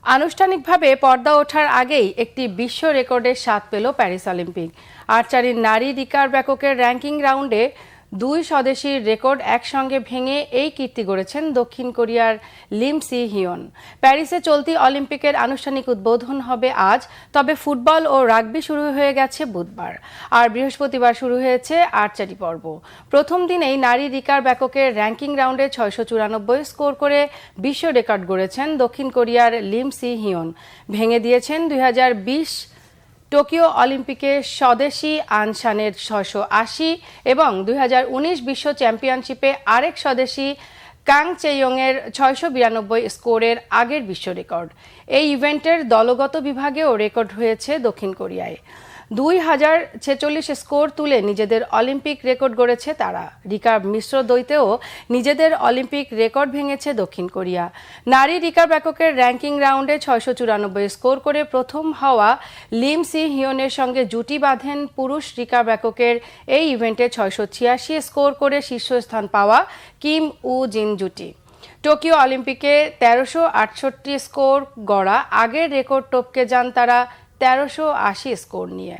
আনুষ্ঠানিকভাবে পর্দা ওঠার আগেই একটি বিশ্ব রেকর্ডের স্বাদ পেল প্যারিস অলিম্পিক। আর্চারির নারী রিকার ব্যাককের র্যাঙ্কিং রাউন্ডে দুই স্বদেশীর রেকর্ড একসঙ্গে ভেঙে এই কীর্তি গড়েছেন দক্ষিণ কোরিয়ার লিম সি হিয়ন। প্যারিসে চলতি অলিম্পিকের আনুষ্ঠানিক উদ্বোধন হবে আজ, তবে ফুটবল ও রাগবি শুরু হয়ে গেছে বুধবার, আর বৃহস্পতিবার শুরু হয়েছে আর্চারি পর্ব। প্রথম দিনেই নারী রিকার ব্যাককের র্যাঙ্কিং রাউন্ডে 694 স্কোর করে বিশ্ব রেকর্ড গড়েছেন দক্ষিণ কোরিয়ার লিম সি হিয়ন। ভেঙে দিয়েছেন 2020 টোকিও অলিম্পিকে স্বদেশী আনসানের 680 এবং 2019 বিশ্ব চ্যাম্পিয়নশিপে আরেক স্বদেশী কাং চেইয়ংয়ের 692 স্কোরের আগের বিশ্ব রেকর্ড। এই ইভেন্টের দলগত বিভাগেও রেকর্ড হয়েছে দক্ষিণ কোরিয়ায়। 2046 স্কোর তুলে নিজেদের অলিম্পিক রেকর্ড গড়েছে তারা। রিকার্ভ মিশ্র দ্বৈতেও নিজেদের অলিম্পিক রেকর্ড ভেঙেছে দক্ষিণ কোরিয়া। নারী রিকার্ভ ব্যাককের র্যাঙ্কিং রাউন্ডে 694 স্কোর করে প্রথম হওয়া লিম সি হিয়নের সঙ্গে জুটি বাঁধেন পুরুষ রিকার্ভ ব্যাককের এই ইভেন্টে 686 স্কোর করে শীর্ষস্থান পাওয়া কিম উ জিন জুটি। টোকিও অলিম্পিকে 1368 স্কোর গড়া আগের রেকর্ড টপকে যান তারা 1380 স্কোর নিয়ে।